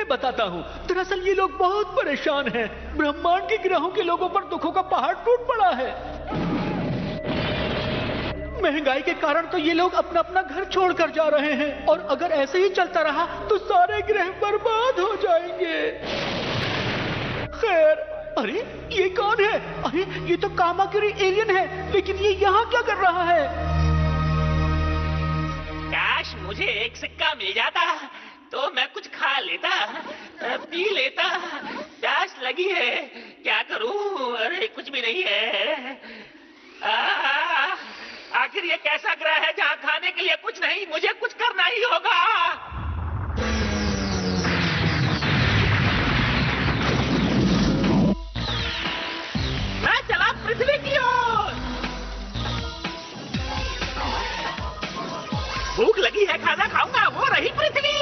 मैं बताता हूँ। दरअसल ये लोग बहुत परेशान हैं। ब्रह्मांड के ग्रहों के लोगों पर दुखों का पहाड़ टूट पड़ा है। महंगाई के कारण तो ये लोग अपना अपना घर छोड़कर जा रहे हैं, और अगर ऐसे ही चलता रहा तो सारे ग्रह बर्बाद हो जाएंगे। खैर, अरे ये कौन है? अरे ये तो कामाकिरी एलियन है, लेकिन ये यहाँ क्या कर रहा है? काश मुझे एक सिक्का मिल जाता तो मैं कुछ खा लेता, पी लेता। प्यास लगी है, क्या करूं? अरे कुछ भी नहीं है। आखिर ये कैसा ग्रह है जहाँ खाने के लिए कुछ नहीं? मुझे कुछ करना ही होगा। मैं चला पृथ्वी की ओर। भूख लगी है, खाना खाऊंगा। वो रही पृथ्वी।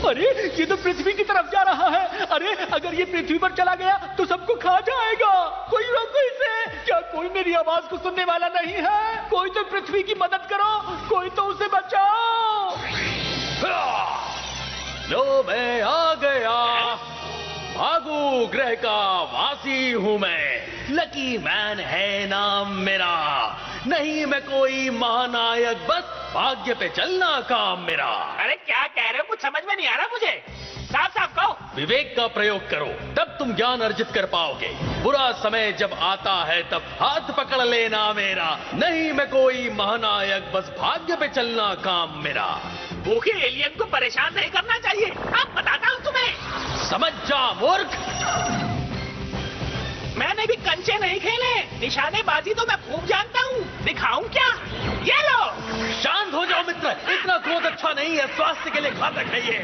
अरे ये तो पृथ्वी की तरफ जा रहा है। अरे अगर ये पृथ्वी पर चला गया तो सबको खा जाएगा। कोई रोको इसे। क्या कोई मेरी आवाज को सुनने वाला नहीं है? कोई तो पृथ्वी की मदद करो, कोई तो उसे बचाओ। लो मैं आ गया। भागू ग्रह का वासी हूँ मैं। लकी मैन है नाम मेरा। नहीं मैं कोई महानायक, बस भाग्य पे चलना काम मेरा। अरे क्या कह रहे हो? कुछ समझ में नहीं आ रहा मुझे। साफ साफ कहो। विवेक का प्रयोग करो, तब तुम ज्ञान अर्जित कर पाओगे। बुरा समय जब आता है तब हाथ पकड़ लेना मेरा। नहीं मैं कोई महानायक, बस भाग्य पे चलना काम मेरा। भूखे एलियन को परेशान नहीं करना चाहिए। अब बताता हूँ तुम्हें। समझ जा मूर्ख। मैंने भी कंचे नहीं खेले। निशानेबाजी तो मैं खूब जानता हूँ। दिखाऊं क्या? ये लो। शांत हो जाओ मित्र, इतना क्रोध अच्छा नहीं है, स्वास्थ्य के लिए घातक है ये।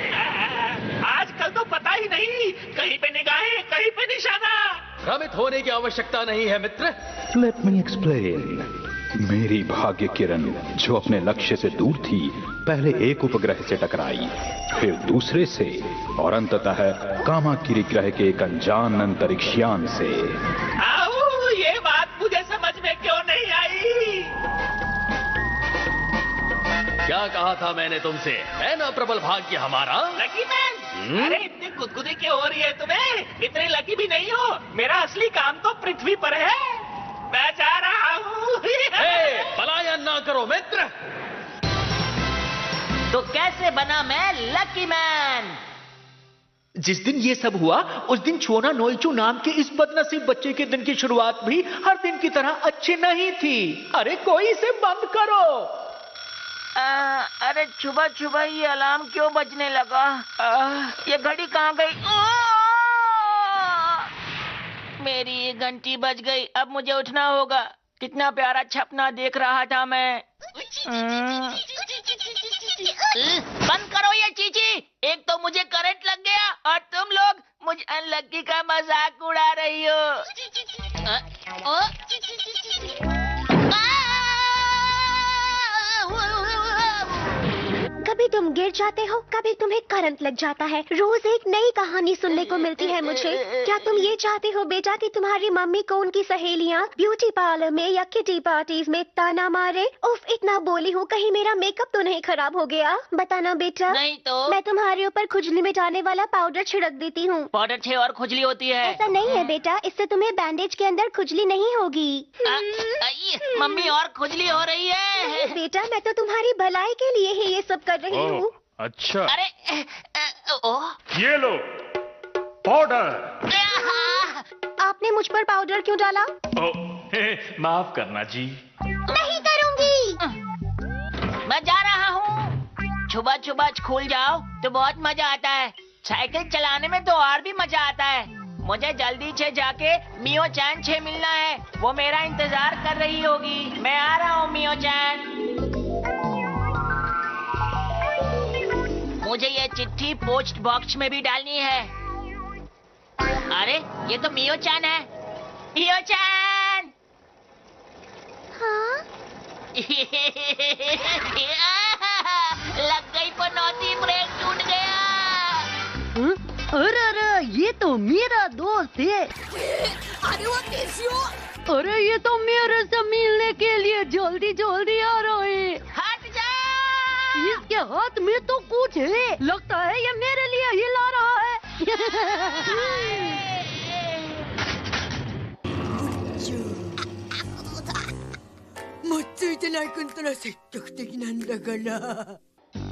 आजकल तो पता ही नहीं, कहीं पे निगाहें, कहीं पे निशाना। भ्रमित होने की आवश्यकता नहीं है मित्र। Let me explain. मेरी भाग्य किरण जो अपने लक्ष्य से दूर थी, पहले एक उपग्रह से टकराई, फिर दूसरे से, और अंततः कामाकिरी ग्रह के एक अनजान अंतरिक्षयान से। आओ, ये बात मुझे समझ में क्यों नहीं आई? क्या कहा था मैंने तुमसे? है ना प्रबल भाग्य हमारा? Lucky man. अरे इतनी गुदगुदी क्यों हो रही है तुम्हें? इतने लकी भी नहीं हो। मेरा असली काम तो पृथ्वी पर है। मैं जा रहा हूँ। पलायन ना करो मित्र। तो कैसे बना मैं लकी मैन? जिस दिन ये सब हुआ उस दिन छोना नोइचू नाम के इस बदनसीब बच्चे के दिन की शुरुआत भी हर दिन की तरह अच्छी नहीं थी। अरे कोई इसे बंद करो। अरे सुबह सुबह ये अलार्म क्यों बजने लगा? ये घड़ी कहाँ गई? मेरी ये घंटी बज गई। अब मुझे उठना होगा। कितना प्यारा सपना देख रहा था मैं। बंद करो ये चीची। एक तो मुझे करंट लग गया और तुम लोग मुझ अनलकी का मजाक उड़ा रही हो। कभी तुम गिर जाते हो, कभी तुम्हें करंट लग जाता है। रोज एक नई कहानी सुनने को मिलती है मुझे। क्या तुम ये चाहते हो बेटा कि तुम्हारी मम्मी को उनकी सहेलियाँ ब्यूटी पार्लर में या किटी पार्टीज में ताना मारे? उफ, इतना बोली हूँ, कहीं मेरा मेकअप तो नहीं खराब हो गया? बताना बेटा। नहीं तो मैं तुम्हारे ऊपर खुजली मिटाने वाला पाउडर छिड़क देती हूँ। पाउडर से और खुजली होती है? ऐसा नहीं है बेटा, इससे तुम्हें बैंडेज के अंदर खुजली नहीं होगी। मम्मी और खुजली हो रही है। बेटा मैं तो तुम्हारी भलाई के लिए ही ये सब कर रही हूँ। अच्छा। अरे ये लो पाउडर। आपने मुझ पर पाउडर क्यों डाला? माफ करना जी। नहीं करूँगी। मैं जा रहा हूँ। सुबह सुबह स्कूल जाओ तो बहुत मजा आता है। साइकिल चलाने में तो और भी मजा आता है। मुझे जल्दी से जाके मियो चैन से मिलना है। वो मेरा इंतजार कर रही होगी। मैं आ रहा हूँ मियो चैन। मुझे ये चिट्ठी पोस्ट बॉक्स में भी डालनी है। अरे ये तो मियो चैन है। मियो चैन। हाँ? लग गई पनौती, ब्रेक टूट गया। अरे अरे ये तो मेरा दोस्त है। अरे वो कैसी हो? अरे ये तो मेरे से मिलने के लिए जल्दी जल्दी आ रहा है। हट जा। इसके हाथ में तो कुछ है। लगता है ये मेरे लिए हिला रहा है।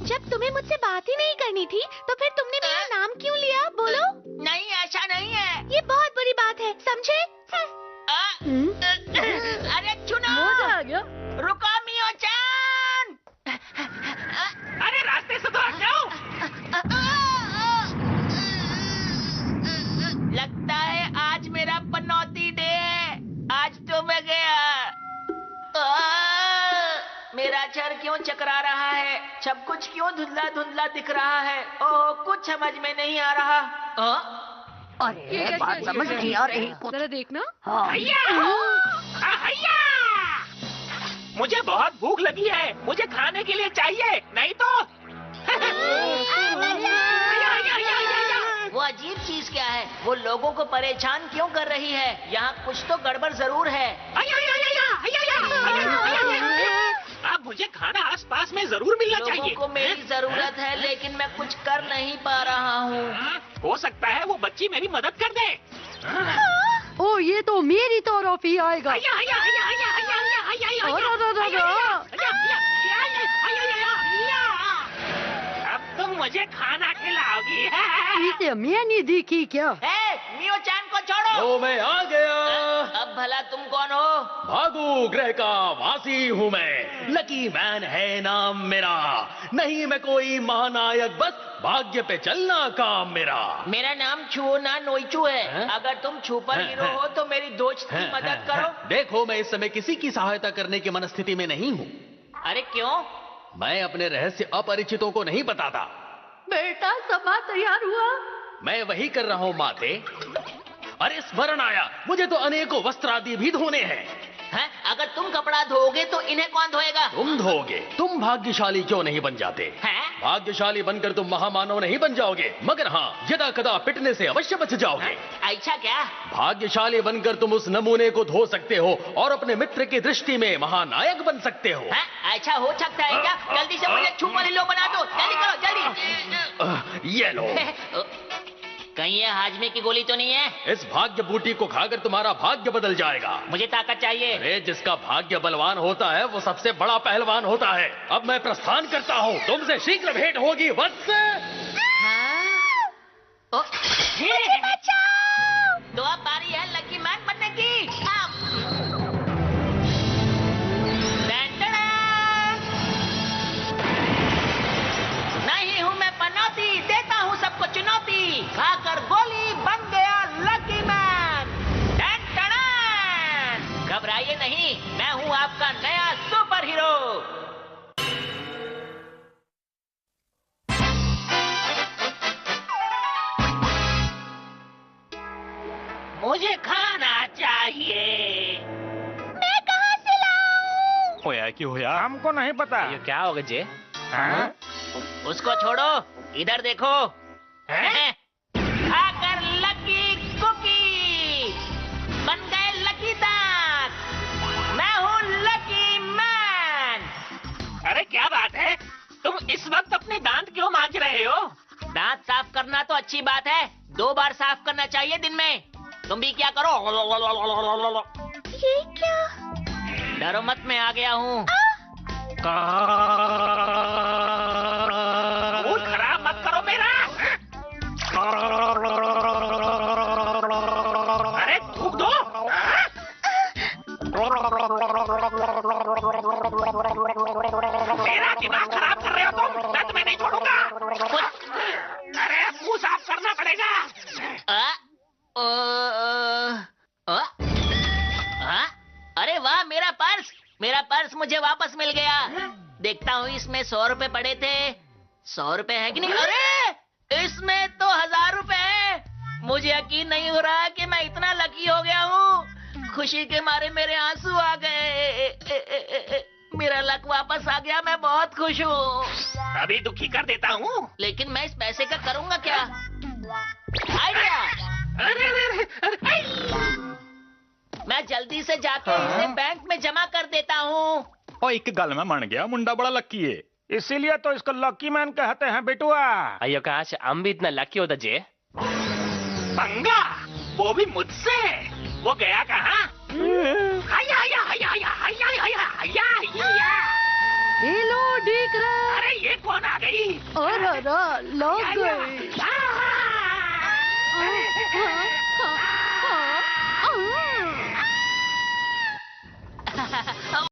जब तुम्हें मुझसे बात ही नहीं करनी थी तो फिर तुमने मेरा नाम क्यों लिया? बोलो। नहीं, ऐसा नहीं है। ये बहुत बुरी बात है, समझे? अरे चुनो। मजा आ गया। रुको मियो-चान। अरे रास्ते से तो हट जाओ। लगता है आज मेरा पनौती डे है। आज तो मैं गया। मेरा सर क्यों चकरा रहा है? सब कुछ क्यों धुंधला धुंधला दिख रहा है? ओह, कुछ समझ में नहीं आ रहा। अरे बात समझ नहीं आ रही। जरा देखना। हैया! हैया! मुझे बहुत भूख लगी है। मुझे खाने के लिए चाहिए, नहीं तो वो अजीब चीज क्या है? वो लोगों को परेशान क्यों कर रही है? यहाँ कुछ तो गड़बड़ जरूर है। अब मुझे खाना आसपास में जरूर मिलना चाहिए। लोगों को मेरी जरूरत है, लेकिन मैं कुछ कर नहीं पा रहा हूँ। हो सकता है वो बच्ची मेरी मदद कर दे। ओ, ये तो मेरी तरफ ही आएगा। अब तुम मुझे खाना खिलाओगी। इसे मैंने देखी क्या? मियो-चान को छोड़ो। तो मैं आ गया। अब भला तुम कौन हो? भागू ग्रह का वासी हूँ मैं, लकी मैन है नाम मेरा। नहीं मैं कोई महानायक, बस भाग्य पे चलना काम मेरा। मेरा नाम छुओ ना नोइचू है। अगर तुम सुपर हीरो हो तो मेरी दोस्त की मदद करो। देखो, मैं इस समय किसी की सहायता करने की मनस्थिति में नहीं हूँ। अरे क्यों? मैं अपने रहस्य अपरिचितों को नहीं बताता। बेटा, सभा तैयार हुआ? मैं वही कर रहा हूँ माते। अरे स्मरण आया, मुझे तो अनेकों वस्त्र आदि भी धोने हैं। अगर तुम कपड़ा धोगे तो इन्हें कौन धोएगा? तुम धोगे। तुम भाग्यशाली क्यों नहीं बन जाते? भाग्यशाली बनकर तुम महामानव नहीं बन जाओगे, मगर हाँ, यदा कदा पिटने से अवश्य बच जाओगे। ऐसा क्या? भाग्यशाली बनकर तुम उस नमूने को धो सकते हो और अपने मित्र की दृष्टि में महानायक बन सकते हो। ऐसा हो सकता है क्या? जल्दी से मुझे छुपा लो बना दो। जल्दी करो, जल्दी। ये लो। कहीं ये हाजमे की गोली तो नहीं है? इस भाग्य बूटी को खाकर तुम्हारा भाग्य बदल जाएगा। मुझे ताकत चाहिए। अरे जिसका भाग्य बलवान होता है वो सबसे बड़ा पहलवान होता है। अब मैं प्रस्थान करता हूँ, तुमसे शीघ्र भेंट होगी वत्स। मुझे बचाओ। तो अब बारी है लकी मैन बनने की। नहीं हूँ मैं पनौती, देता हूँ सबको चुनौती। खाकर गोली बन गया लकी मैन। घबराइए नहीं, मैं हूँ आपका नया सुपर हीरो। मुझे खाना चाहिए। मैं कहाँ से लाऊं? होया क्यों होया? हमको नहीं पता। ये क्या होगा जे? उसको छोड़ो, इधर देखो। खाकर लकी कुकी बन गए लकी दांत। मैं हूँ लकी मैन। अरे क्या बात है? तुम इस वक्त अपने दांत क्यों मांज रहे हो? दांत साफ करना तो अच्छी बात है, 2 बार साफ करना चाहिए दिन में। तुम भी क्या करो। ये क्या? डरो मत, मैं आ गया हूँ। मूड खराब मत करो मेरा। अरे थूक दो। मेरा दिमाग खराब कर रहे हो तुम। मैं तुम्हें नहीं छोड़ूंगा। अरे मुंह साफ करना पड़ेगा। अरे वाह, मेरा पर्स मुझे वापस मिल गया। देखता हूँ इसमें 100 रुपए पड़े थे। 100 रुपए है कि नहीं? अरे इसमें तो 1000 रुपए है। मुझे यकीन नहीं हो रहा कि मैं इतना लकी हो गया हूँ। खुशी के मारे मेरे आंसू आ गए। मेरा लक वापस आ गया, मैं बहुत खुश हूँ। अभी दुखी कर देता हूँ। लेकिन मैं इस पैसे का करूँगा क्या? आइडिया। मैं जल्दी से जाके इसे बैंक में जमा कर देता हूँ। और एक गल में मन गया, मुंडा बड़ा लकी है, इसीलिए तो इसको लकी मैन कहते हैं बेटुआ। अयो काश हम भी इतना लकी होता जे। पंगा, वो भी मुझसे। वो गया कहाँ? हाया हाया हाया हाया हाया हाया हाया हाया। हेलो दिख रहा। अरे ये कौन आ गई? अरे लग गई।